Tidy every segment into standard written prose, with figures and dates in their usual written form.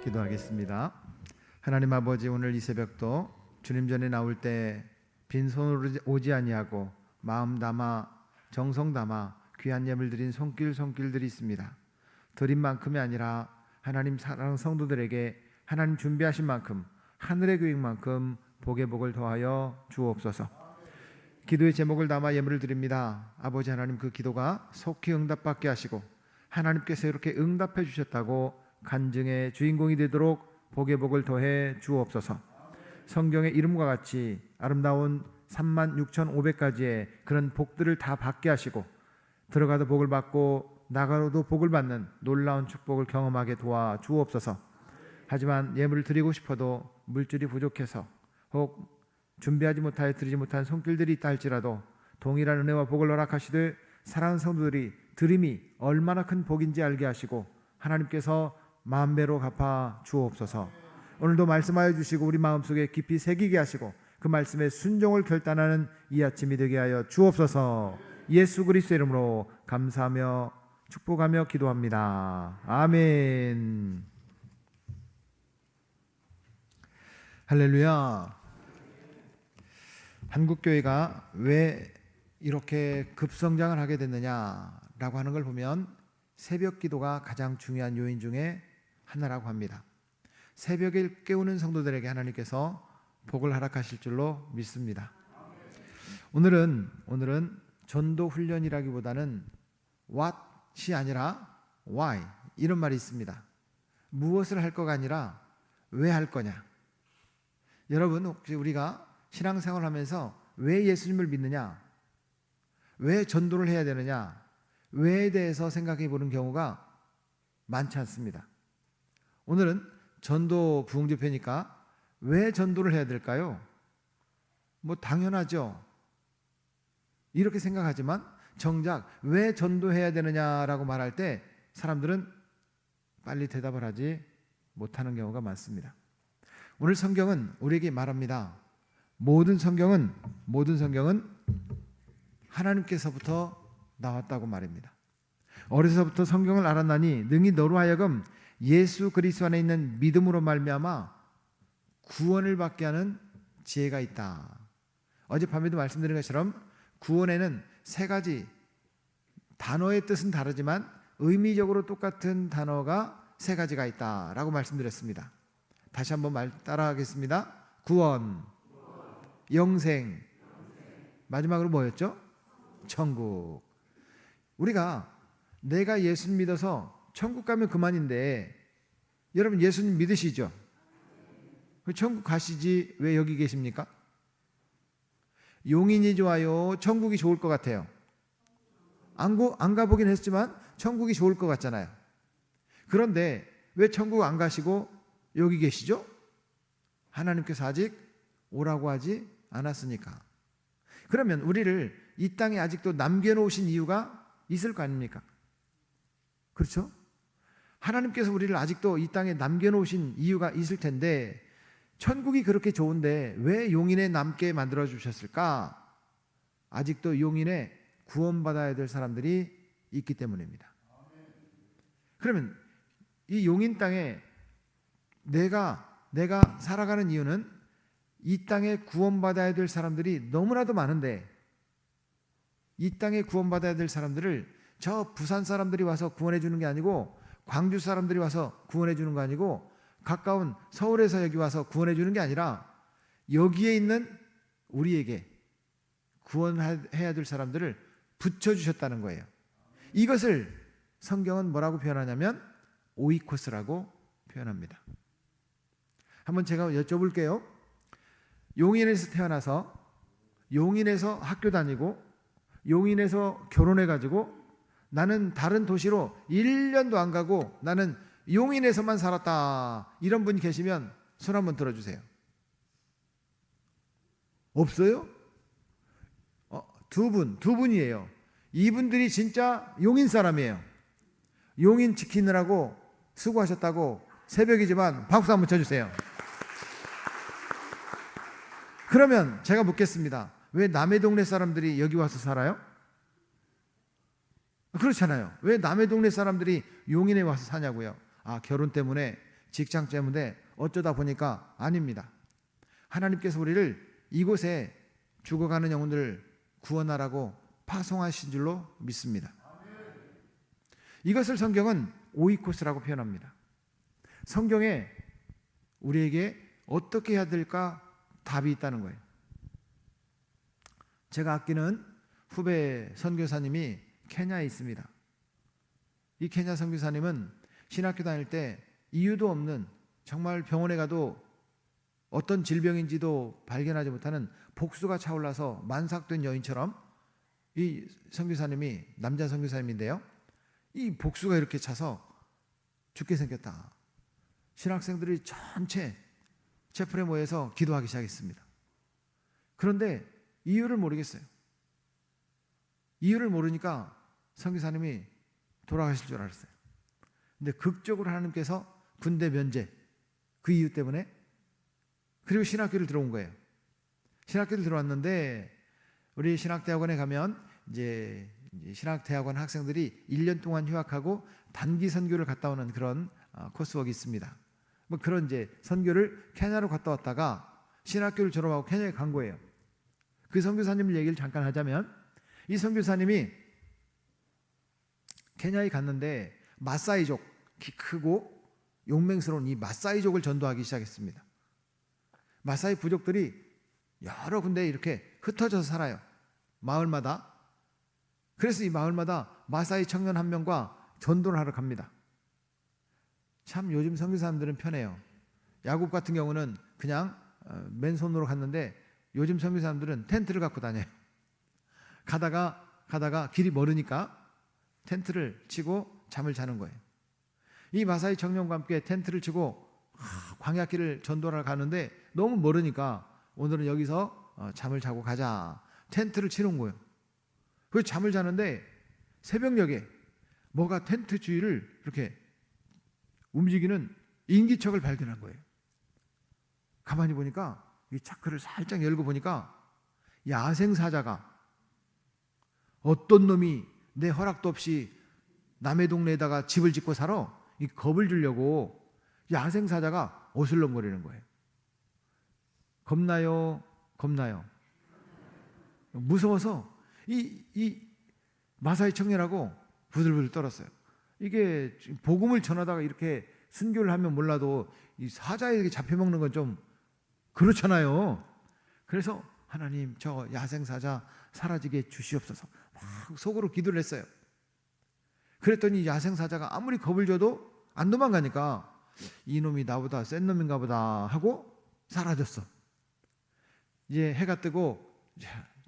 기도하겠습니다. 하나님 아버지, 오늘 이 새벽도 주님 전에 나올 때 빈손으로 오지 아니하고 마음 담아 정성 담아 귀한 예물 드린 손길들이 있습니다. 드린 만큼이 아니라 하나님 사랑 성도들에게 하나님 준비하신 만큼, 하늘의 계획만큼 복의 복을 더하여 주옵소서. 기도의 제목을 담아 예물을 드립니다. 아버지 하나님, 그 기도가 속히 응답받게 하시고 하나님께서 이렇게 응답해 주셨다고 간증의 주인공이 되도록 복의 복을 더해 주옵소서. 성경의 이름과 같이 아름다운 36,500가지의 그런 복들을 다 받게 하시고 들어가도 복을 받고 나가도 복을 받는 놀라운 축복을 경험하게 도와 주옵소서. 하지만 예물을 드리고 싶어도 물질이 부족해서 혹 준비하지 못하여 드리지 못한 손길들이 있다 할지라도 동일한 은혜와 복을 허락하시되 사랑하는 성도들이 드림이 얼마나 큰 복인지 알게 하시고 하나님께서 만배로 갚아 주옵소서. 오늘도 말씀하여 주시고 우리 마음속에 깊이 새기게 하시고 그 말씀에 순종을 결단하는 이 아침이 되게 하여 주옵소서. 예수 그리스도의 이름으로 감사하며 축복하며 기도합니다. 아멘. 할렐루야. 한국교회가 왜 이렇게 급성장을 하게 됐느냐라고 하는 걸 보면 새벽 기도가 가장 중요한 요인 중에 하나라고 합니다. 새벽에 깨우는 성도들에게 하나님께서 복을 허락하실 줄로 믿습니다. 오늘은 전도 훈련이라기보다는 what이 아니라 why, 이런 말이 있습니다. 무엇을 할 거가 아니라 왜 할 거냐. 여러분, 혹시 우리가 신앙생활을 하면서 왜 예수님을 믿느냐, 왜 전도를 해야 되느냐, 왜에 대해서 생각해 보는 경우가 많지 않습니다. 오늘은 전도 부흥집회니까 왜 전도를 해야 될까요? 뭐 당연하죠. 이렇게 생각하지만 정작 왜 전도해야 되느냐라고 말할 때 사람들은 빨리 대답을 하지 못하는 경우가 많습니다. 오늘 성경은 우리에게 말합니다. 모든 성경은 하나님께서부터 나왔다고 말입니다. 어려서부터 성경을 알았나니 능히 너로 하여금 예수 그리스도 안에 있는 믿음으로 말미암아 구원을 받게 하는 지혜가 있다. 어젯밤에도 말씀드린 것처럼 구원에는 세 가지, 단어의 뜻은 다르지만 의미적으로 똑같은 단어가 세 가지가 있다라고 말씀드렸습니다. 다시 한번 따라하겠습니다. 구원, 영생, 마지막으로 뭐였죠? 천국. 우리가 내가 예수님 믿어서 천국 가면 그만인데, 여러분 예수님 믿으시죠? 천국 가시지 왜 여기 계십니까? 용인이 좋아요? 천국이 좋을 것 같아요? 안 가보긴 했지만 천국이 좋을 것 같잖아요. 그런데 왜 천국 안 가시고 여기 계시죠? 하나님께서 아직 오라고 하지 않았으니까. 그러면 우리를 이 땅에 아직도 남겨놓으신 이유가 있을 거 아닙니까? 그렇죠? 하나님께서 우리를 아직도 이 땅에 남겨놓으신 이유가 있을 텐데 천국이 그렇게 좋은데 왜 용인에 남게 만들어 주셨을까? 아직도 용인에 구원받아야 될 사람들이 있기 때문입니다. 그러면 이 용인 땅에 내가 살아가는 이유는 이 땅에 구원받아야 될 사람들이 너무나도 많은데 이 땅에 구원받아야 될 사람들을 저 부산 사람들이 와서 구원해 주는 게 아니고 광주 사람들이 와서 구원해 주는 거 아니고 가까운 서울에서 여기 와서 구원해 주는 게 아니라 여기에 있는 우리에게 구원해야 될 사람들을 붙여주셨다는 거예요. 이것을 성경은 뭐라고 표현하냐면 오이코스라고 표현합니다. 한번 제가 여쭤볼게요. 용인에서 태어나서 용인에서 학교 다니고 용인에서 결혼해가지고 나는 다른 도시로 1년도 안 가고 나는 용인에서만 살았다, 이런 분이 계시면 손 한번 들어주세요. 없어요? 두 분이에요. 이분들이 진짜 용인 사람이에요. 용인 지키느라고 수고하셨다고 새벽이지만 박수 한번 쳐주세요. 그러면 제가 묻겠습니다. 왜 남의 동네 사람들이 여기 와서 살아요? 그렇잖아요. 왜 남의 동네 사람들이 용인에 와서 사냐고요? 결혼 때문에 직장 때문에 어쩌다 보니까 아닙니다. 하나님께서 우리를 이곳에 죽어가는 영혼들을 구원하라고 파송하신 줄로 믿습니다. 이것을 성경은 오이코스라고 표현합니다. 성경에 우리에게 어떻게 해야 될까 답이 있다는 거예요. 제가 아끼는 후배 선교사님이 케냐에 있습니다. 이 케냐 선교사님은 신학교 다닐 때 이유도 없는, 정말 병원에 가도 어떤 질병인지도 발견하지 못하는 복수가 차올라서 만삭된 여인처럼, 이 선교사님이 남자 선교사님인데요, 이 복수가 이렇게 차서 죽게 생겼다. 신학생들이 전체 채플에 모여서 기도하기 시작했습니다. 그런데 이유를 모르겠어요. 이유를 모르니까 선교사님이 돌아가실 줄 알았어요. 근데 극적으로 하나님께서 군대 면제, 그 이유 때문에, 그리고 신학교를 들어온 거예요. 신학교를 들어왔는데 우리 신학대학원에 가면 이제 신학대학원 학생들이 1년 동안 휴학하고 단기 선교를 갔다 오는 그런 코스웍이 있습니다. 뭐 그런 이제 선교를 케냐로 갔다 왔다가 신학교를 졸업하고 케냐에 간 거예요. 그 선교사님 얘기를 잠깐 하자면, 이 선교사님이 케냐에 갔는데 마사이족, 키 크고 용맹스러운 이 마사이족을 전도하기 시작했습니다. 마사이 부족들이 여러 군데 이렇게 흩어져서 살아요. 마을마다. 그래서 이 마을마다 마사이 청년 한 명과 전도를 하러 갑니다. 참 요즘 선교사님들은 편해요. 야곱 같은 경우는 그냥 맨손으로 갔는데 요즘 선교사님들은 텐트를 갖고 다녀요. 가다가 길이 멀으니까 텐트를 치고 잠을 자는 거예요. 이 마사이 청년과 함께 텐트를 치고 광야길을 전도하러 가는데 너무 멀으니까 오늘은 여기서 잠을 자고 가자. 텐트를 치는 거예요. 그래서 잠을 자는데 새벽녘에 뭐가 텐트 주위를 이렇게 움직이는 인기척을 발견한 거예요. 가만히 보니까 이 차크를 살짝 열고 보니까 야생사자가, 어떤 놈이 내 허락도 없이 남의 동네에다가 집을 짓고 살아? 이 겁을 주려고 야생사자가 어슬렁거리는 거예요. 겁나요? 무서워서 이 마사이 청년하고 부들부들 떨었어요. 이게 복음을 전하다가 이렇게 순교를 하면 몰라도 이 사자에게 잡혀먹는 건 좀 그렇잖아요. 그래서 하나님, 저 야생사자 사라지게 주시옵소서 막 속으로 기도를 했어요. 그랬더니 야생사자가 아무리 겁을 줘도 안 도망가니까 이놈이 나보다 센 놈인가 보다 하고 사라졌어. 이제 해가 뜨고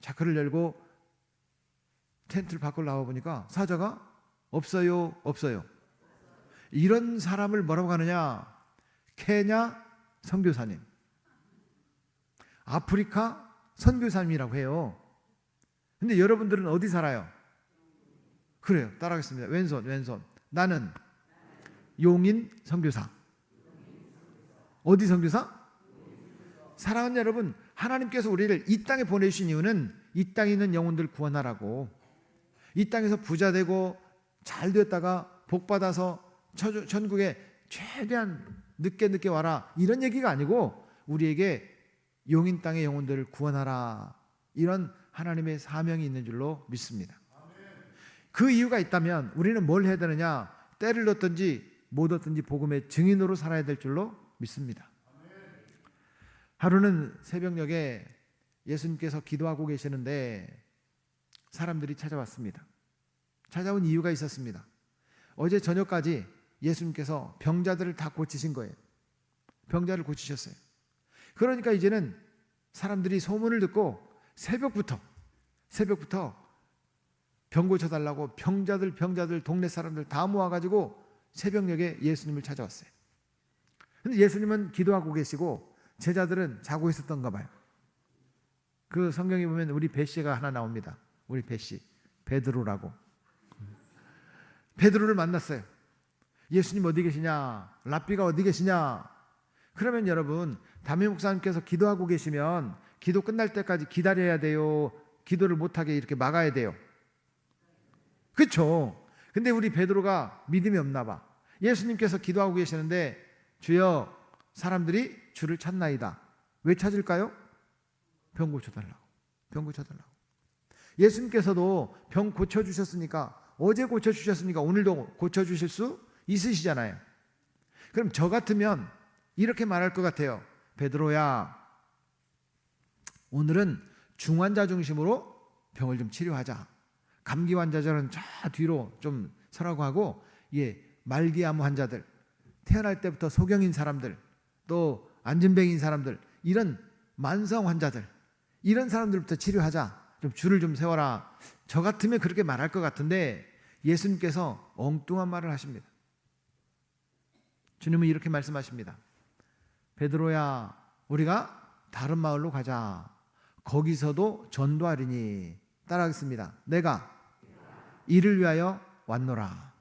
자크를 열고 텐트를 밖으로 나와 보니까 사자가 없어요. 이런 사람을 뭐라고 하느냐? 케냐 선교사님, 아프리카 선교사님이라고 해요. 근데 여러분들은 어디 살아요? 그래요. 따라하겠습니다. 왼손. 나는 용인 선교사. 어디 선교사? 사랑하는 여러분, 하나님께서 우리를 이 땅에 보내주신 이유는 이 땅에 있는 영혼들 구원하라고. 이 땅에서 부자 되고 잘 되었다가 복 받아서 천국에 최대한 늦게 와라, 이런 얘기가 아니고 우리에게 용인 땅의 영혼들을 구원하라, 이런 하나님의 사명이 있는 줄로 믿습니다. 그 이유가 있다면 우리는 뭘 해야 되느냐? 때를 얻든지 못 얻든지 복음의 증인으로 살아야 될 줄로 믿습니다. 하루는 새벽녘에 예수님께서 기도하고 계시는데 사람들이 찾아왔습니다. 찾아온 이유가 있었습니다. 어제 저녁까지 예수님께서 병자들을 다 고치신 거예요. 병자를 고치셨어요. 그러니까 이제는 사람들이 소문을 듣고 새벽부터 병 고쳐달라고 병자들 동네 사람들 다 모아가지고 새벽녘에 예수님을 찾아왔어요. 근데 예수님은 기도하고 계시고 제자들은 자고 있었던가 봐요. 그 성경에 보면 우리 배씨가 하나 나옵니다. 우리 배씨, 베드로라고. 베드로를 만났어요. 예수님 어디 계시냐? 랍비가 어디 계시냐? 그러면 여러분, 담임 목사님께서 기도하고 계시면 기도 끝날 때까지 기다려야 돼요? 기도를 못하게 이렇게 막아야 돼요? 그렇죠? 근데 우리 베드로가 믿음이 없나 봐. 예수님께서 기도하고 계시는데 주여 사람들이 주를 찾나이다. 왜 찾을까요? 병 고쳐달라고. 병 고쳐달라고. 예수님께서도 병 고쳐주셨으니까, 어제 고쳐주셨으니까 오늘도 고쳐주실 수 있으시잖아요. 그럼 저 같으면 이렇게 말할 것 같아요. 베드로야, 오늘은 중환자 중심으로 병을 좀 치료하자. 감기 환자들은 저 뒤로 좀 서라고 하고, 말기암 환자들, 태어날 때부터 소경인 사람들, 또 안진뱅인 사람들, 이런 만성 환자들, 이런 사람들부터 치료하자. 좀 줄을 좀 세워라. 저 같으면 그렇게 말할 것 같은데 예수님께서 엉뚱한 말을 하십니다. 주님은 이렇게 말씀하십니다. 베드로야, 우리가 다른 마을로 가자. 거기서도 전도하리니. 따라하겠습니다. 내가 이를 위하여 왔노라.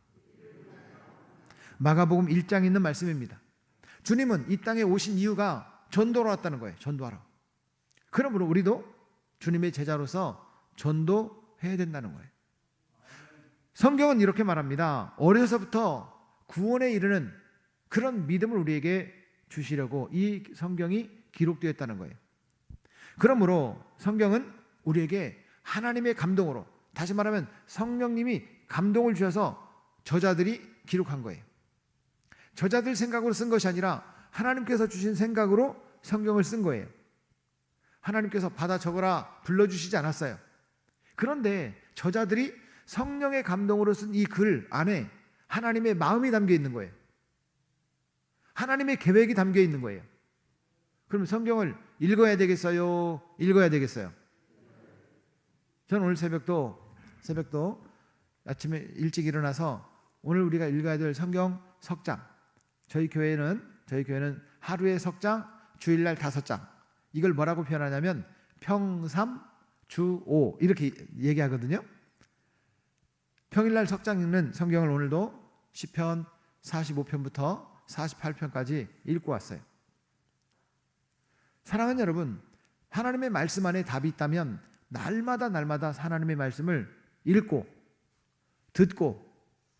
마가복음 1장에 있는 말씀입니다. 주님은 이 땅에 오신 이유가 전도로 왔다는 거예요. 전도하러. 그러므로 우리도 주님의 제자로서 전도해야 된다는 거예요. 성경은 이렇게 말합니다. 어려서부터 구원에 이르는 그런 믿음을 우리에게 주시려고 이 성경이 기록되었다는 거예요. 그러므로 성경은 우리에게 하나님의 감동으로, 다시 말하면 성령님이 감동을 주셔서 저자들이 기록한 거예요. 저자들 생각으로 쓴 것이 아니라 하나님께서 주신 생각으로 성경을 쓴 거예요. 하나님께서 받아 적어라 불러주시지 않았어요. 그런데 저자들이 성령의 감동으로 쓴 이 글 안에 하나님의 마음이 담겨 있는 거예요. 하나님의 계획이 담겨 있는 거예요. 그럼 성경을 읽어야 되겠어요? 읽어야 되겠어요? 저는 오늘 새벽도 아침에 일찍 일어나서 오늘 우리가 읽어야 될 성경 석장, 저희 교회는 하루에 석장, 주일날 5장. 이걸 뭐라고 표현하냐면 평삼, 주오 이렇게 얘기하거든요. 평일날 석장 읽는 성경을 오늘도 시편 45편부터 48편까지 읽고 왔어요. 사랑하는 여러분, 하나님의 말씀 안에 답이 있다면 날마다 하나님의 말씀을 읽고 듣고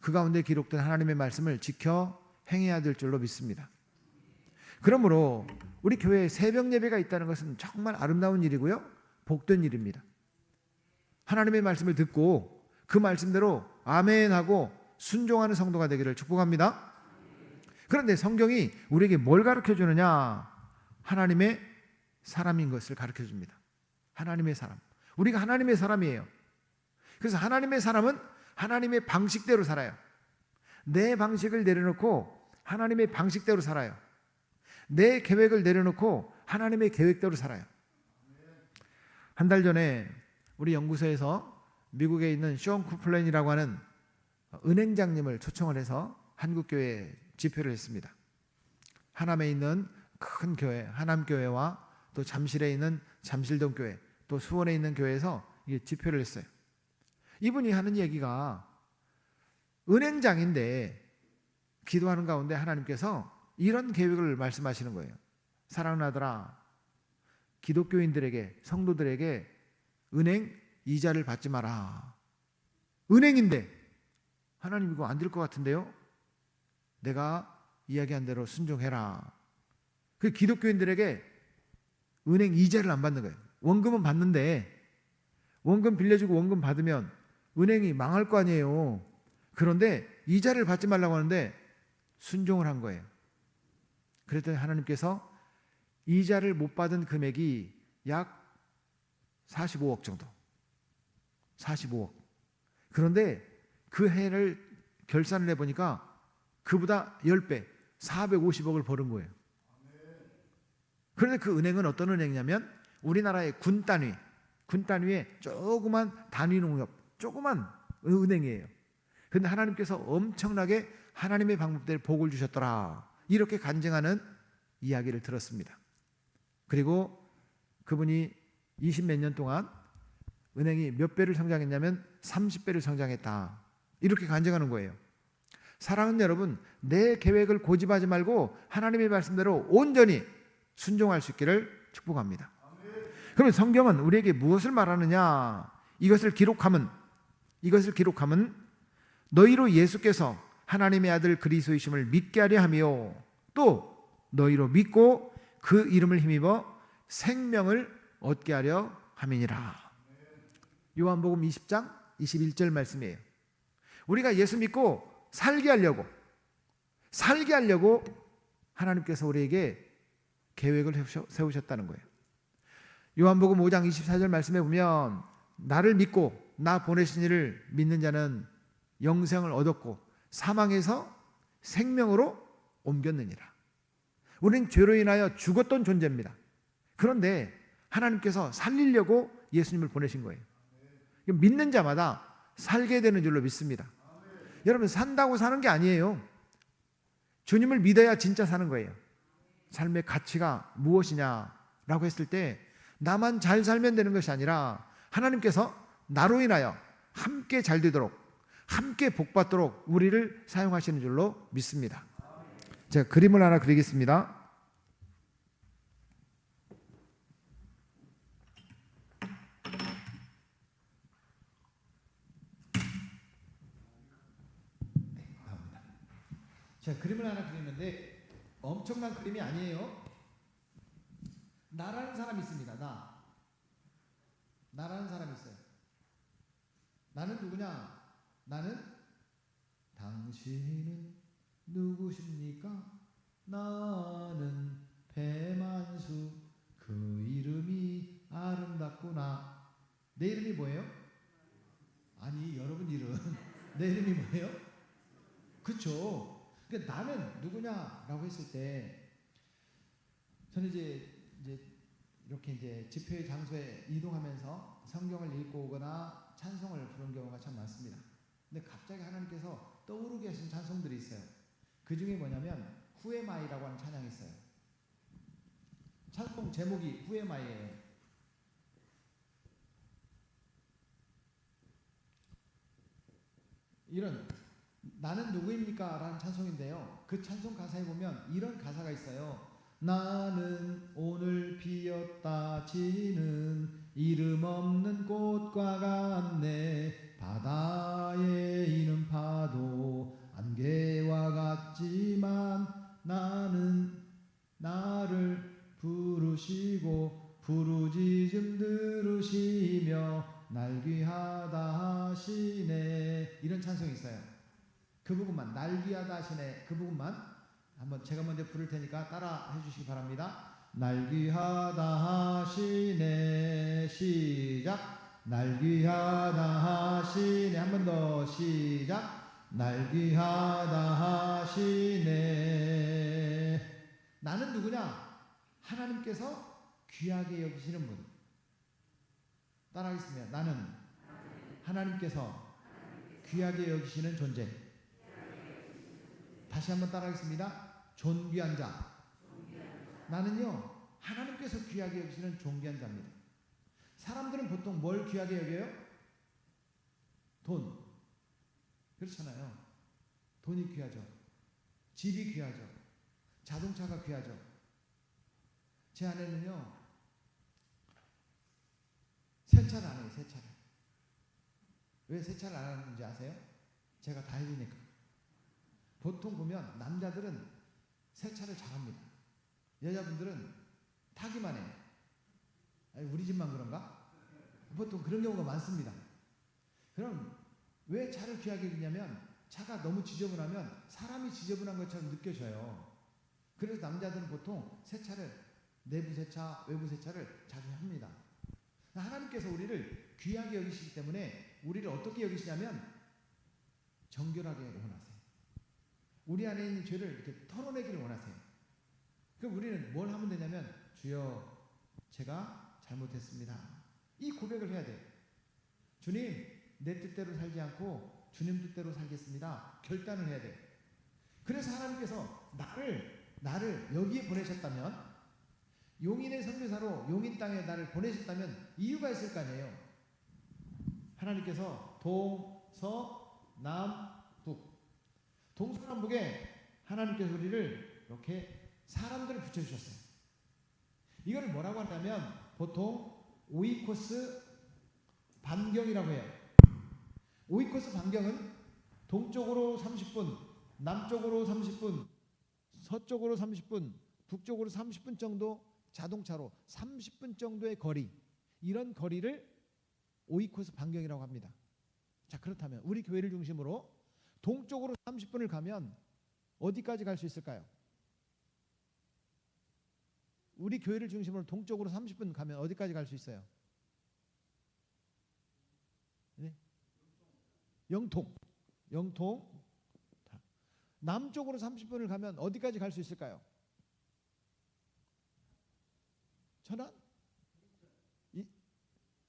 그 가운데 기록된 하나님의 말씀을 지켜 행해야 될 줄로 믿습니다. 그러므로 우리 교회에 새벽 예배가 있다는 것은 정말 아름다운 일이고요, 복된 일입니다. 하나님의 말씀을 듣고 그 말씀대로 아멘하고 순종하는 성도가 되기를 축복합니다. 그런데 성경이 우리에게 뭘 가르쳐 주느냐? 하나님의 사람인 것을 가르쳐 줍니다. 하나님의 사람. 우리가 하나님의 사람이에요. 그래서 하나님의 사람은 하나님의 방식대로 살아요. 내 방식을 내려놓고 하나님의 방식대로 살아요. 내 계획을 내려놓고 하나님의 계획대로 살아요. 한 달 전에 우리 연구소에서 미국에 있는 쇼 쿠플랜이라고 하는 은행장님을 초청을 해서 한국교회에 집회를 했습니다. 하남에 있는 큰 교회, 하남교회와 또 잠실에 있는 잠실동교회, 또 수원에 있는 교회에서 집회를 했어요. 이분이 하는 얘기가 은행장인데 기도하는 가운데 하나님께서 이런 계획을 말씀하시는 거예요. 사랑하는 아들아, 기독교인들에게, 성도들에게 은행 이자를 받지 마라. 은행인데 하나님 이거 안 될 것 같은데요? 내가 이야기한 대로 순종해라. 그 기독교인들에게 은행 이자를 안 받는 거예요. 원금은 받는데 원금 빌려주고 원금 받으면 은행이 망할 거 아니에요. 그런데 이자를 받지 말라고 하는데 순종을 한 거예요. 그랬더니 하나님께서 이자를 못 받은 금액이 약 45억 정도. 45억. 그런데 그 해를 결산을 해보니까 그보다 10배, 450억을 벌은 거예요. 그런데 그 은행은 어떤 은행이냐면 우리나라의 군 단위의 조그만 단위농협, 조그만 은행이에요. 그런데 하나님께서 엄청나게 하나님의 방법대로 복을 주셨더라. 이렇게 간증하는 이야기를 들었습니다. 그리고 그분이 20몇 년 동안 은행이 몇 배를 성장했냐면 30배를 성장했다. 이렇게 간증하는 거예요. 사랑하는 여러분, 내 계획을 고집하지 말고 하나님의 말씀대로 온전히 순종할 수 있기를 축복합니다. 그러면 성경은 우리에게 무엇을 말하느냐? 이것을 기록함은 너희로 예수께서 하나님의 아들 그리스도이심을 믿게 하려 하며 또 너희로 믿고 그 이름을 힘입어 생명을 얻게 하려 함이니라. 요한복음 20장 21절 말씀이에요. 우리가 예수 믿고 살게 하려고 하나님께서 우리에게 계획을 세우셨다는 거예요. 요한복음 5장 24절 말씀에 보면 나를 믿고 나 보내신 이를 믿는 자는 영생을 얻었고 사망에서 생명으로 옮겼느니라. 우리는 죄로 인하여 죽었던 존재입니다. 그런데 하나님께서 살리려고 예수님을 보내신 거예요. 믿는 자마다 살게 되는 줄로 믿습니다. 여러분, 산다고 사는 게 아니에요. 주님을 믿어야 진짜 사는 거예요. 삶의 가치가 무엇이냐라고 했을 때 나만 잘 살면 되는 것이 아니라 하나님께서 나로 인하여 함께 잘 되도록, 함께 복받도록 우리를 사용하시는 줄로 믿습니다. 제가 그림을 하나 그리겠습니다. 제가 그림을 하나 그리는데 엄청난 그림이 아니에요. 나라는 사람이 있습니다. 나라는 사람이 있어요. 나는 누구냐? 나는 당신은 누구십니까? 나는 배만수, 그 이름이 아름답구나. 내 이름이 뭐예요? 아니, 여러분 이름. 내 이름이 뭐예요? 그쵸? 그러니까 나는 누구냐라고 했을 때 저는 이제 이렇게 이제 집회 장소에 이동하면서 성경을 읽고 오거나 찬송을 부르는 경우가 참 많습니다. 근데 갑자기 하나님께서 떠오르게 하신 찬송들이 있어요. 그 중에 뭐냐면 후에마이라고 하는 찬양이 있어요. 찬송 제목이 후에마이예요. 이런 나는 누구입니까? 라는 찬송인데요. 그 찬송 가사에 보면 이런 가사가 있어요. 나는 오늘 피었다 지는 이름 없는 꽃과 같네. 바다에 이는 파도 안개와 같지만 나는 나를 부르시고 부르짖음 들으시며 날 귀하다 하시네. 이런 찬송이 있어요. 그 부분만, 날 귀하다 하시네, 그 부분만 한번 제가 먼저 부를 테니까 따라 해주시기 바랍니다. 날 귀하다 하시네. 시작. 날 귀하다 하시네. 한 번 더. 시작. 날 귀하다 하시네. 나는 누구냐? 하나님께서 귀하게 여기시는 분. 따라하겠습니다. 나는 하나님께서 귀하게 여기시는 존재. 다시 한번 따라하겠습니다. 존귀한 자. 나는요, 하나님께서 귀하게 여기시는 존귀한 자입니다. 사람들은 보통 뭘 귀하게 여겨요? 돈. 그렇잖아요. 돈이 귀하죠. 집이 귀하죠. 자동차가 귀하죠. 제 아내는요, 세차를 안 해요. 세차를. 왜 세차를 안 하는지 아세요? 제가 다 해주니까. 보통 보면 남자들은 세차를 잘합니다. 여자분들은 타기만 해요. 아니, 우리 집만 그런가? 보통 그런 경우가 많습니다. 그럼 왜 차를 귀하게 여기냐면 차가 너무 지저분하면 사람이 지저분한 것처럼 느껴져요. 그래서 남자들은 보통 세차를, 내부 세차, 외부 세차를 자주 합니다. 하나님께서 우리를 귀하게 여기시기 때문에 우리를 어떻게 여기시냐면 정결하게 원하세요. 우리 안에 있는 죄를 이렇게 털어내기를 원하세요. 그럼 우리는 뭘 하면 되냐면, 주여, 제가 잘못했습니다. 이 고백을 해야 돼요. 주님, 내 뜻대로 살지 않고 주님 뜻대로 살겠습니다. 결단을 해야 돼요. 그래서 하나님께서 나를 여기에 보내셨다면, 용인의 선교사로 용인 땅에 나를 보내셨다면 이유가 있을 거 아니에요. 하나님께서 동서남북, 동서남북에 하나님께서 우리를 이렇게 사람들을 붙여주셨어요. 이걸 뭐라고 하냐면 보통 오이코스 반경이라고 해요. 오이코스 반경은 동쪽으로 30분, 남쪽으로 30분, 서쪽으로 30분, 북쪽으로 30분 정도 자동차로 30분 정도의 거리, 이런 거리를 오이코스 반경이라고 합니다. 자, 그렇다면 우리 교회를 중심으로 동쪽으로 30분을 가면 어디까지 갈 수 있을까요? 우리 교회를 중심으로 동쪽으로 30분 가면 어디까지 갈 수 있어요? 네? 영통. 남쪽으로 30분을 가면 어디까지 갈 수 있을까요? 천안?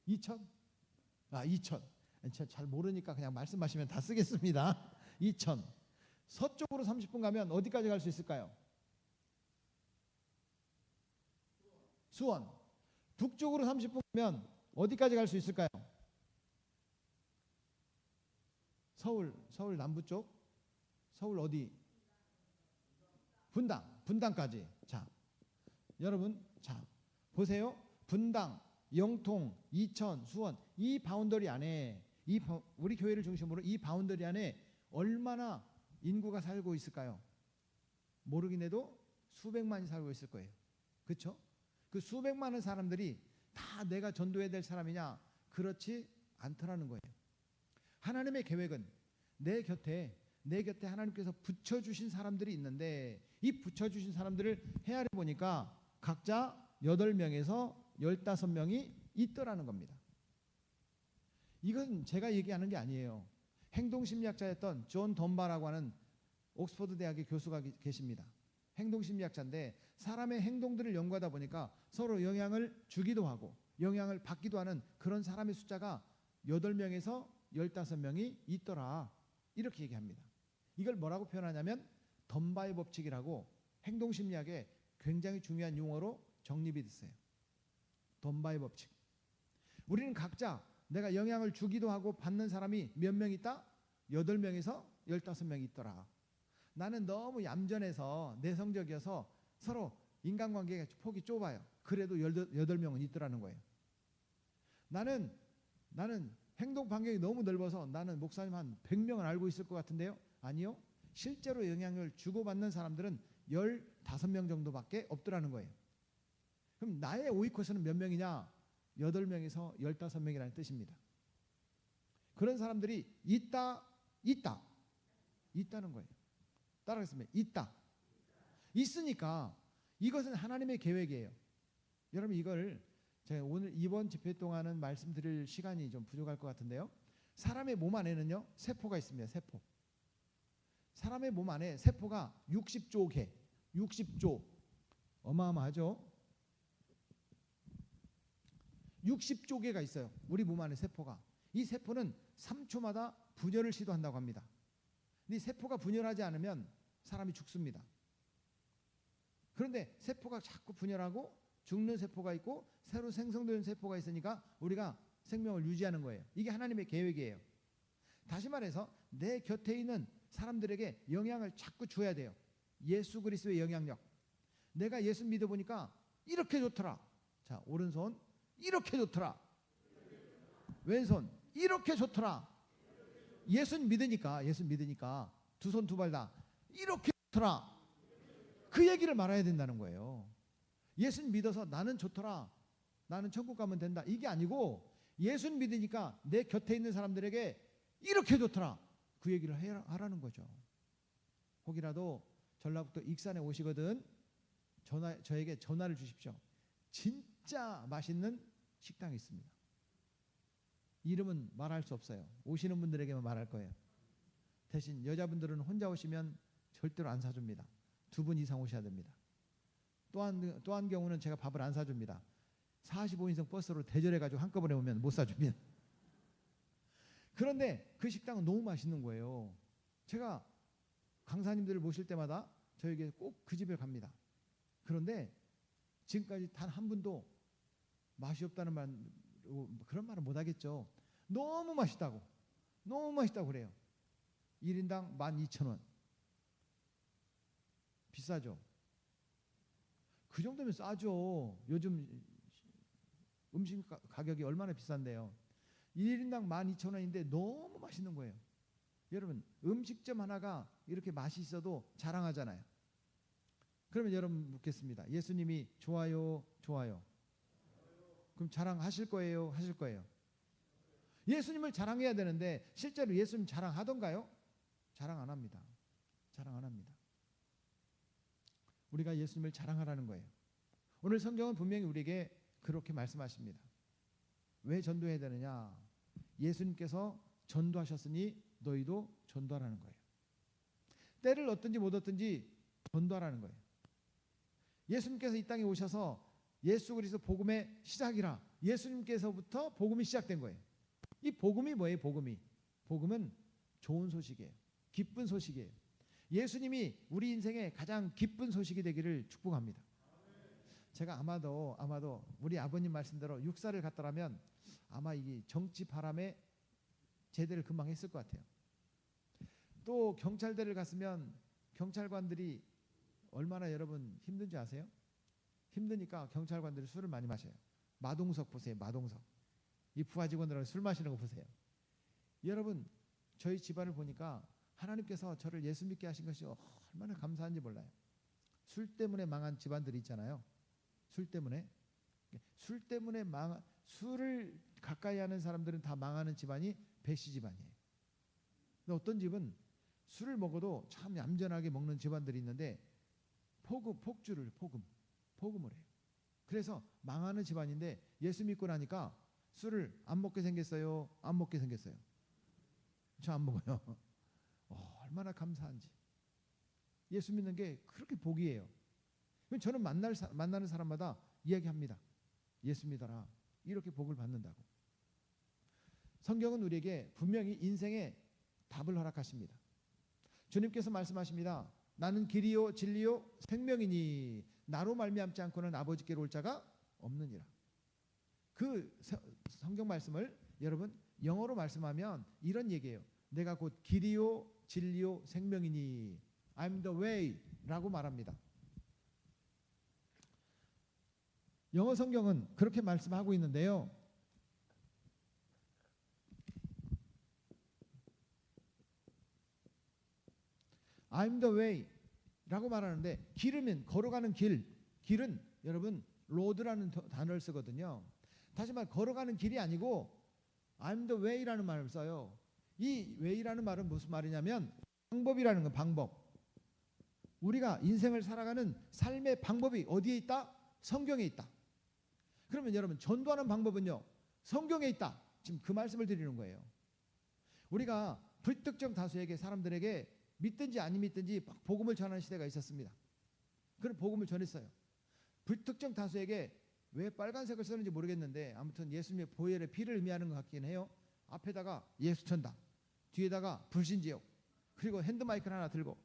이천? 이천. 잘 모르니까 그냥 말씀하시면 다 쓰겠습니다. 이천. 서쪽으로 30분 가면 어디까지 갈 수 있을까요? 수원. 북쪽으로 30분 가면 어디까지 갈 수 있을까요? 서울 남부 쪽. 서울 어디? 분당까지. 자, 여러분, 자, 보세요. 분당, 영통, 이천, 수원, 이 바운더리 안에, 우리 교회를 중심으로 이 바운더리 안에 얼마나 인구가 살고 있을까요? 모르긴 해도 수백만이 살고 있을 거예요. 그렇죠? 그 수백만의 사람들이 다 내가 전도해야 될 사람이냐? 그렇지 않더라는 거예요. 하나님의 계획은 내 곁에 하나님께서 붙여주신 사람들이 있는데, 이 붙여주신 사람들을 헤아려 보니까 각자 8명에서 15명이 있더라는 겁니다. 이건 제가 얘기하는 게 아니에요. 행동심리학자였던 존 덤바라고 하는 옥스퍼드 대학의 교수가 계십니다. 행동심리학자인데 사람의 행동들을 연구하다 보니까 서로 영향을 주기도 하고 영향을 받기도 하는 그런 사람의 숫자가 8명에서 15명이 있더라, 이렇게 얘기합니다. 이걸 뭐라고 표현하냐면 덤바의 법칙이라고 행동심리학의 굉장히 중요한 용어로 정립이 됐어요. 덤바의 법칙. 우리는 각자 내가 영향을 주기도 하고 받는 사람이 몇 명 있다? 8명에서 15명이 있더라. 나는 너무 얌전해서 내성적이어서 서로 인간관계가 폭이 좁아요. 그래도 8명은 있더라는 거예요. 나는 행동 반경이 너무 넓어서 나는 목사님 한 100명은 알고 있을 것 같은데요. 아니요. 실제로 영향을 주고받는 사람들은 15명 정도밖에 없더라는 거예요. 그럼 나의 오이코스는 몇 명이냐? 8명에서 15명이라는 뜻입니다. 그런 사람들이 있다는 거예요. 따라하겠습니다. 있으니까 이것은 하나님의 계획이에요. 여러분, 이걸 제가 오늘 이번 집회 동안은 말씀드릴 시간이 좀 부족할 것 같은데요. 사람의 몸 안에는요, 세포가 있습니다. 세포. 사람의 몸 안에 세포가 60조 개, 60조. 어마어마하죠? 60조 개가 있어요. 우리 몸 안에 세포가. 이 세포는 3초마다 분열을 시도한다고 합니다. 근데 이 세포가 분열하지 않으면 사람이 죽습니다. 그런데 세포가 자꾸 분열하고 죽는 세포가 있고 새로 생성되는 세포가 있으니까 우리가 생명을 유지하는 거예요. 이게 하나님의 계획이에요. 다시 말해서 내 곁에 있는 사람들에게 영향을 자꾸 줘야 돼요. 예수 그리스도의 영향력. 내가 예수 믿어보니까 이렇게 좋더라. 자, 오른손 이렇게 좋더라. 왼손 이렇게 좋더라. 예수 믿으니까 두 손 두 발 다 이렇게 좋더라. 그 얘기를 말해야 된다는 거예요. 예수 믿어서 나는 좋더라, 나는 천국 가면 된다, 이게 아니고 예수 믿으니까 내 곁에 있는 사람들에게 이렇게 좋더라, 그 얘기를 하라는 거죠. 혹이라도 전라북도 익산에 오시거든 저에게 전화를 주십시오. 진짜 맛있는 식당이 있습니다. 이름은 말할 수 없어요. 오시는 분들에게만 말할 거예요. 대신 여자분들은 혼자 오시면 절대로 안 사줍니다. 2분 이상 오셔야 됩니다. 또 한 경우는 제가 밥을 안 사줍니다. 45인승 버스로 대절해가지고 한꺼번에 오면 못 사줍니다. 그런데 그 식당은 너무 맛있는 거예요. 제가 강사님들을 모실 때마다 저에게 꼭 그 집에 갑니다. 그런데 지금까지 단 한 분도 맛이 없다는 말, 그런 말은 못 하겠죠. 너무 맛있다고 그래요. 1인당 12,000원. 비싸죠. 그 정도면 싸죠. 요즘 음식 가격이 얼마나 비싼데요. 1인당 12,000원인데 너무 맛있는 거예요. 여러분, 음식점 하나가 이렇게 맛이 있어도 자랑하잖아요. 그러면 여러분 묻겠습니다. 예수님이 좋아요, 좋아요? 그럼 자랑하실 거예요, 하실 거예요? 예수님을 자랑해야 되는데 실제로 예수님 자랑하던가요? 자랑 안 합니다. 자랑 안 합니다. 우리가 예수님을 자랑하라는 거예요. 오늘 성경은 분명히 우리에게 그렇게 말씀하십니다. 왜 전도해야 되느냐? 예수님께서 전도하셨으니 너희도 전도하라는 거예요. 때를 얻든지 못 얻든지 전도하라는 거예요. 예수님께서 이 땅에 오셔서 예수 그리스도 복음의 시작이라, 예수님께서부터 복음이 시작된 거예요. 이 복음이 뭐예요? 복음은 좋은 소식이에요. 기쁜 소식이에요. 예수님이 우리 인생의 가장 기쁜 소식이 되기를 축복합니다. 제가 아마도 우리 아버님 말씀대로 육사를 갔더라면 아마 이 정치 바람에 제대를 금방 했을 것 같아요. 또 경찰대를 갔으면 경찰관들이 얼마나 여러분 힘든지 아세요? 힘드니까 경찰관들이 술을 많이 마셔요. 마동석 보세요. 마동석. 이 부하 직원들하고 술 마시는 거 보세요. 여러분 저희 집안을 보니까 하나님께서 저를 예수 믿게 하신 것이 얼마나 감사한지 몰라요. 술 때문에 망한 집안들이 있잖아요. 술 때문에 술을 가까이 하는 사람들은 다 망하는 집안이 배씨 집안이에요. 근데 어떤 집은 술을 먹어도 참 얌전하게 먹는 집안들이 있는데 복음을 해요. 그래서 망하는 집안인데 예수 믿고 나니까 술을 안 먹게 생겼어요? 안 먹게 생겼어요? 저 안 먹어요. 얼마나 감사한지. 예수 믿는 게 그렇게 복이에요. 저는 만나는 사람마다 이야기합니다. 예수 믿어라. 이렇게 복을 받는다고. 성경은 우리에게 분명히 인생의 답을 허락하십니다. 주님께서 말씀하십니다. 나는 길이요 진리요 생명이니 나로 말미암지 않고는 아버지께로 올 자가 없느니라. 그 성경 말씀을 여러분 영어로 말씀하면 이런 얘기예요. 내가 곧 길이요 진리요 생명이니 I'm the way 라고 말합니다. 영어 성경은 그렇게 말씀하고 있는데요. I'm the way 라고 말하는데 길은 걸어가는 길은 여러분 road라는 단어를 쓰거든요. 다시 말 걸어가는 길이 아니고 I'm the way라는 말을 써요. 이 way라는 말은 무슨 말이냐면 방법이라는 건 방법. 우리가 인생을 살아가는 삶의 방법이 어디에 있다? 성경에 있다. 그러면 여러분 전도하는 방법은요 성경에 있다. 지금 그 말씀을 드리는 거예요. 우리가 불특정 다수에게 사람들에게 믿든지 안 믿든지 복음을 전하는 시대가 있었습니다. 그런 복음을 전했어요. 불특정 다수에게 왜 빨간색을 쓰는지 모르겠는데 아무튼 예수님의 보혈의 피를 의미하는 것 같긴 해요. 앞에다가 예수 천당, 뒤에다가 불신지옥, 그리고 핸드마이크를 하나 들고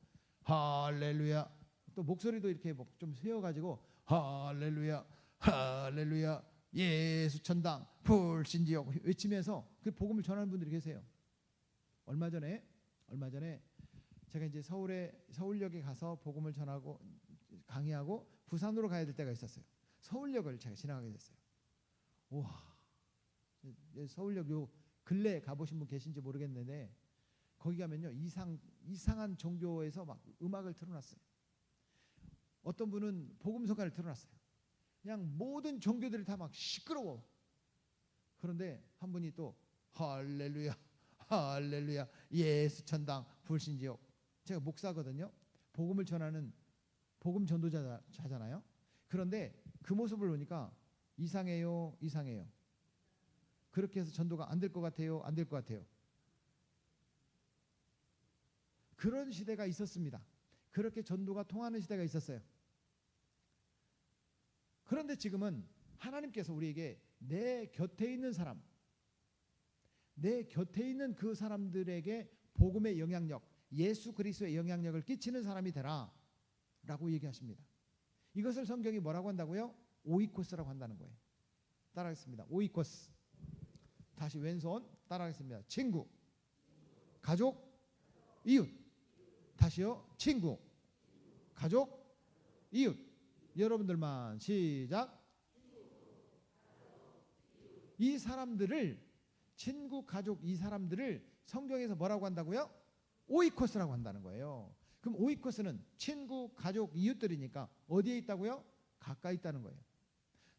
할렐루야, 또 목소리도 이렇게 좀 세워가지고 할렐루야 할렐루야 예수 천당 불신지옥 외치면서 그 복음을 전하는 분들이 계세요. 얼마 전에 제가 이제 서울역에 가서 복음을 전하고 강의하고 부산으로 가야 될 때가 있었어요. 서울역을 제가 지나가게 됐어요. 우와, 서울역 요 근래 가보신 분 계신지 모르겠는데 거기 가면요 이상한 종교에서 막 음악을 틀어놨어요. 어떤 분은 복음성가를 틀어놨어요. 그냥 모든 종교들이 다 막 시끄러워. 그런데 한 분이 또 할렐루야 할렐루야 예수 천당 불신지옥. 제가 목사거든요. 복음을 전하는 복음 전도자잖아요. 그런데 그 모습을 보니까 이상해요. 그렇게 해서 전도가 안 될 것 같아요. 안 될 것 같아요. 그런 시대가 있었습니다. 그렇게 전도가 통하는 시대가 있었어요. 그런데 지금은 하나님께서 우리에게 내 곁에 있는 사람, 내 곁에 있는 그 사람들에게 복음의 영향력, 예수 그리스도의 영향력을 끼치는 사람이 되라 라고 얘기하십니다. 이것을 성경이 뭐라고 한다고요? 오이코스라고 한다는 거예요. 따라하겠습니다. 오이코스. 다시 왼손 따라하겠습니다. 친구, 가족, 이웃. 다시요. 친구, 가족, 이웃. 여러분들만 시작. 이 사람들을 친구, 가족, 이 사람들을 성경에서 뭐라고 한다고요? 오이코스라고 한다는 거예요. 그럼 오이코스는 친구, 가족, 이웃들이니까 어디에 있다고요? 가까이 있다는 거예요.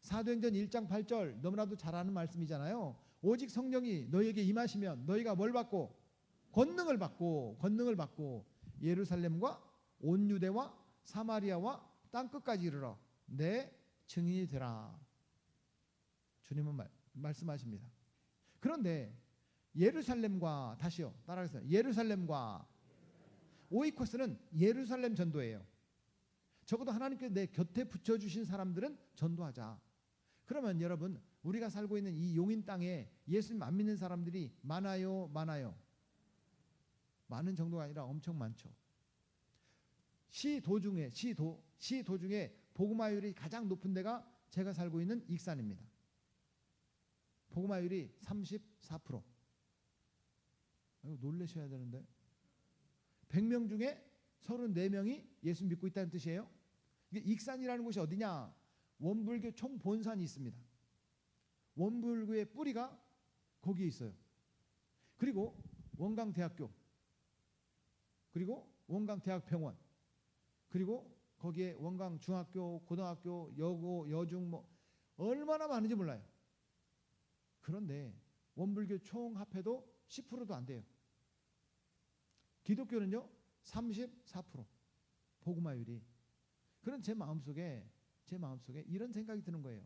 사도행전 1장 8절 너무나도 잘 아는 말씀이잖아요. 오직 성령이 너희에게 임하시면 너희가 뭘 받고? 권능을 받고 예루살렘과 온 유대와 사마리아와 땅끝까지 이르러 내 증인이 되라. 주님은 말씀하십니다. 그런데 예루살렘과, 다시요, 따라하세요. 예루살렘과 오이코스는 예루살렘 전도예요. 적어도 하나님께서 내 곁에 붙여주신 사람들은 전도하자. 그러면 여러분, 우리가 살고 있는 이 용인 땅에 예수님 안 믿는 사람들이 많아요? 많은 정도가 아니라 엄청 많죠. 시도 중에 복음화율이 가장 높은 데가 제가 살고 있는 익산입니다. 복음화율이 34%. 놀라셔야 되는데 100명 중에 34명이 예수 믿고 있다는 뜻이에요. 이게 익산이라는 곳이 어디냐? 원불교 총본산이 있습니다. 원불교의 뿌리가 거기에 있어요. 그리고 원광대학교, 그리고 원광대학병원, 그리고 거기에 원광중학교, 고등학교, 여고, 여중 얼마나 많은지 몰라요. 그런데 원불교 총 합해도 10%도 안 돼요. 기독교는요 34% 복음화율이. 그런 제 마음속에 이런 생각이 드는 거예요.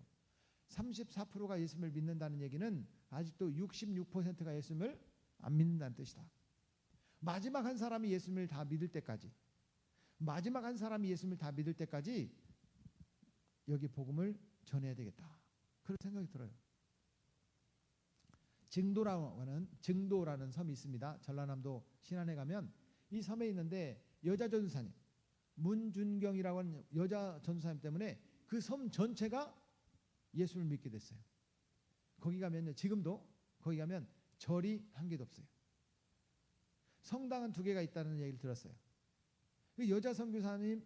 34%가 예수님을 믿는다는 얘기는 아직도 66%가 예수님을 안 믿는다는 뜻이다. 마지막 한 사람이 예수님을 다 믿을 때까지, 여기 복음을 전해야 되겠다. 그런 생각이 들어요. 증도라는 섬이 있습니다. 전라남도 신안에 가면 이 섬에 있는데 여자 전도사님, 문준경이라고 하는 여자 전도사님 때문에 그 섬 전체가 예수를 믿게 됐어요. 거기 가면요, 지금도 거기 가면 절이 한 개도 없어요. 성당은 2개가 있다는 얘기를 들었어요. 그 여자 선교사님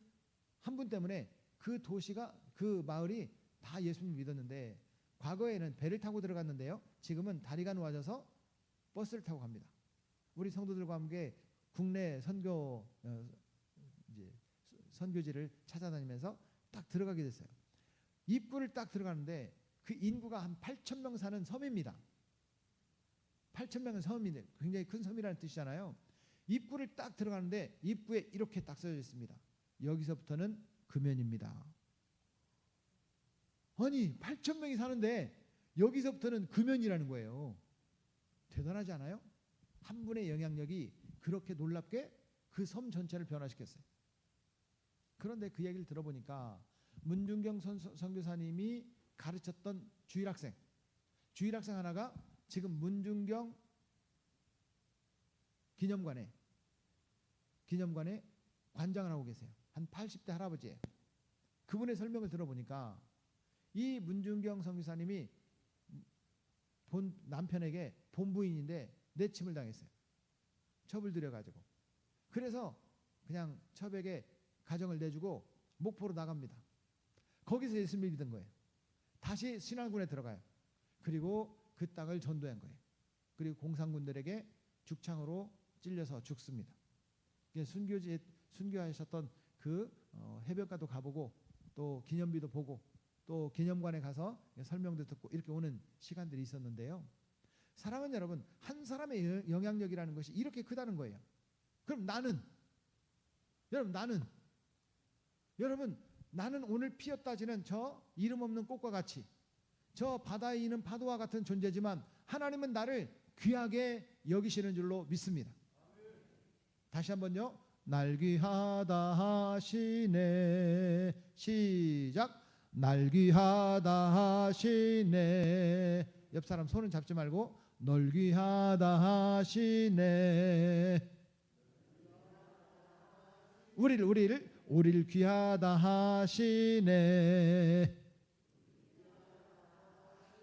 한 분 때문에 그 도시가, 그 마을이 다 예수님을 믿었는데, 과거에는 배를 타고 들어갔는데요, 지금은 다리가 놓아져서 버스를 타고 갑니다. 우리 성도들과 함께 국내 선교지를 찾아다니면서 딱 들어가게 됐어요. 입구를 딱 들어가는데 그 인구가 한 8,000명 사는 섬입니다. 8,000명은 섬인데 굉장히 큰 섬이라는 뜻이잖아요. 입구를 딱 들어가는데 입구에 이렇게 딱 써져 있습니다. 여기서부터는 금연입니다. 아니 8,000명이 사는데 여기서부터는 금연이라는 거예요. 대단하지 않아요? 한 분의 영향력이 그렇게 놀랍게 그 섬 전체를 변화시켰어요. 그런데 그 얘기를 들어보니까 문준경 선교사님이 가르쳤던 주일학생 하나가 지금 문준경 기념관에 관장을 하고 계세요. 한 80대 할아버지예요. 그분의 설명을 들어보니까 이 문준경 선교사님이 남편에게 본부인인데 내침을 당했어요. 첩을 들여가지고. 그래서 그냥 첩에게 가정을 내주고 목포로 나갑니다. 거기서 예수님을 믿은 거예요. 다시 신안군에 들어가요. 그리고 그 땅을 전도한 거예요. 그리고 공산군들에게 죽창으로 찔려서 죽습니다. 순교하셨던 그 해변가도 가보고 또 기념비도 보고 또 기념관에 가서 설명도 듣고 이렇게 오는 시간들이 있었는데요. 사랑하는 여러분, 한 사람의 영향력이라는 것이 이렇게 크다는 거예요. 그럼 나는 오늘 피었다지는 저 이름 없는 꽃과 같이, 저 바다에 있는 파도와 같은 존재지만 하나님은 나를 귀하게 여기시는 줄로 믿습니다. 다시 한번요. 날 귀하다 하시네. 시작. 날 귀하다 하시네. 옆 사람 손은 잡지 말고 널 귀하다 하시네. 우리를 귀하다 하시네.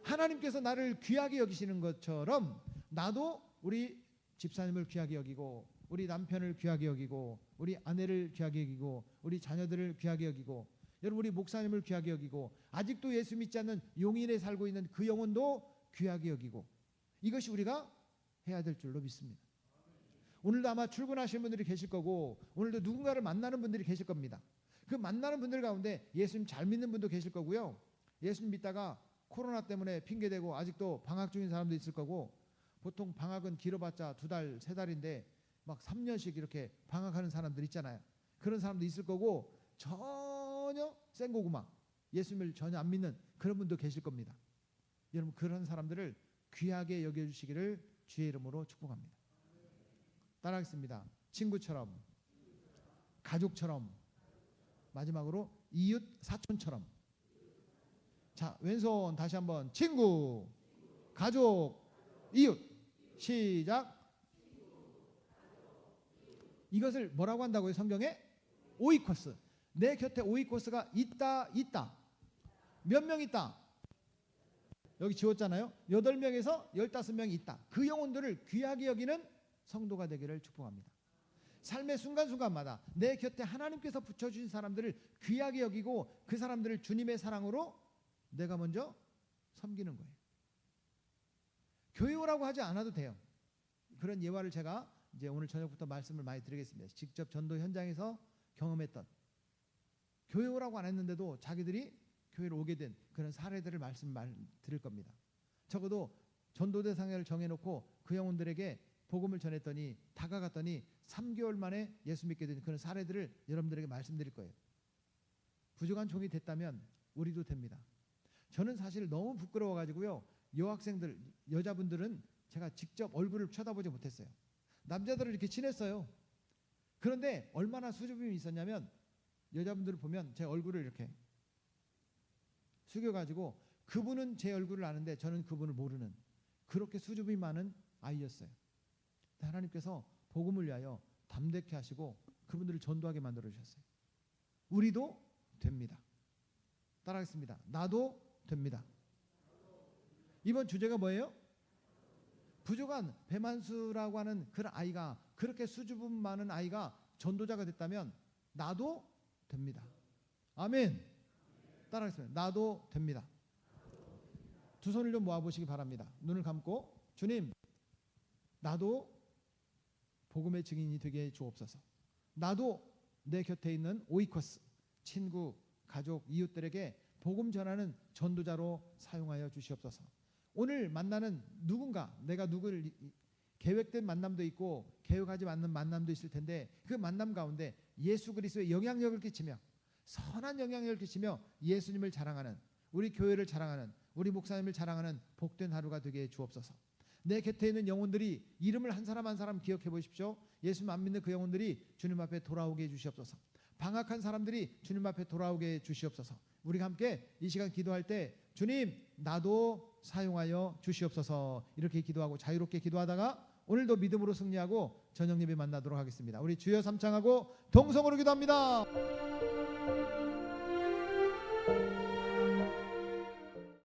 하나님께서 나를 귀하게 여기시는 것처럼 나도 우리 집사님을 귀하게 여기고, 우리 남편을 귀하게 여기고, 우리 아내를 귀하게 여기고, 우리 자녀들을 귀하게 여기고, 여러분 우리 목사님을 귀하게 여기고, 아직도 예수 믿지 않는 용인에 살고 있는 그 영혼도 귀하게 여기고, 이것이 우리가 해야 될 줄로 믿습니다. 오늘도 아마 출근하시는 분들이 계실 거고 오늘도 누군가를 만나는 분들이 계실 겁니다. 그 만나는 분들 가운데 예수님 잘 믿는 분도 계실 거고요. 예수님 믿다가 코로나 때문에 핑계대고 아직도 방학 중인 사람도 있을 거고, 보통 방학은 길어봤자 2달, 3달인데 막 3년씩 이렇게 방학하는 사람들 있잖아요. 그런 사람도 있을 거고, 전혀 생고구마 예수님을 전혀 안 믿는 그런 분도 계실 겁니다. 여러분, 그런 사람들을 귀하게 여겨주시기를 주의 이름으로 축복합니다. 따라하겠습니다. 친구처럼, 가족처럼, 마지막으로 이웃 사촌처럼. 자, 왼손 다시 한번. 친구, 가족, 이웃. 시작. 이것을 뭐라고 한다고요? 성경에? 오이코스. 내 곁에 오이코스가 있다. 몇 명 있다? 여기 지웠잖아요. 8명에서 15명이 있다. 그 영혼들을 귀하게 여기는 성도가 되기를 축복합니다. 삶의 순간순간마다 내 곁에 하나님께서 붙여주신 사람들을 귀하게 여기고 그 사람들을 주님의 사랑으로 내가 먼저 섬기는 거예요. 교회 오라고 하지 않아도 돼요. 그런 예화를 제가 이제 오늘 저녁부터 말씀을 많이 드리겠습니다. 직접 전도 현장에서 경험했던, 교회 오라고 안 했는데도 자기들이 교회로 오게 된 그런 사례들을 드릴 겁니다. 적어도 전도 대상을 정해놓고 그 영혼들에게 복음을 전했더니, 다가갔더니 3개월 만에 예수 믿게 된 그런 사례들을 여러분들에게 말씀드릴 거예요. 부족한 종이 됐다면 우리도 됩니다. 저는 사실 너무 부끄러워가지고요, 여학생들, 여자분들은 제가 직접 얼굴을 쳐다보지 못했어요. 남자들은 이렇게 친했어요. 그런데 얼마나 수줍음이 있었냐면, 여자분들을 보면 제 얼굴을 이렇게 숙여가지고, 그분은 제 얼굴을 아는데 저는 그분을 모르는, 그렇게 수줍음이 많은 아이였어요. 하나님께서 복음을 위하여 담대케 하시고 그분들을 전도하게 만들어 주셨어요. 우리도 됩니다. 따라하겠습니다. 나도 됩니다. 이번 주제가 뭐예요? 부족한 배만수라고 하는 그런 아이가, 그렇게 수줍음 많은 아이가 전도자가 됐다면 나도 됩니다. 아멘. 따라하겠습니다. 나도 됩니다. 두 손을 좀 모아보시기 바랍니다. 눈을 감고, 주님, 나도 복음의 증인이 되게 주옵소서. 나도 내 곁에 있는 오이코스, 친구, 가족, 이웃들에게 복음 전하는 전도자로 사용하여 주시옵소서. 오늘 만나는 누군가, 내가 누구를, 계획된 만남도 있고 계획하지 않는 만남도 있을 텐데, 그 만남 가운데 예수 그리스도의 영향력을 끼치며, 선한 영향력을 끼치며 예수님을 자랑하는, 우리 교회를 자랑하는, 우리 목사님을 자랑하는 복된 하루가 되게 주옵소서. 내 곁에 있는 영혼들이, 이름을 한 사람 한 사람 기억해 보십시오. 예수님 안 믿는 그 영혼들이 주님 앞에 돌아오게 해 주시옵소서. 방학한 사람들이 주님 앞에 돌아오게 해 주시옵소서. 우리가 함께 이 시간 기도할 때, 주님, 나도 사용하여 주시옵소서, 이렇게 기도하고 자유롭게 기도하다가 오늘도 믿음으로 승리하고 저녁 예배 만나도록 하겠습니다. 우리 주여 삼창하고 동성으로 기도합니다.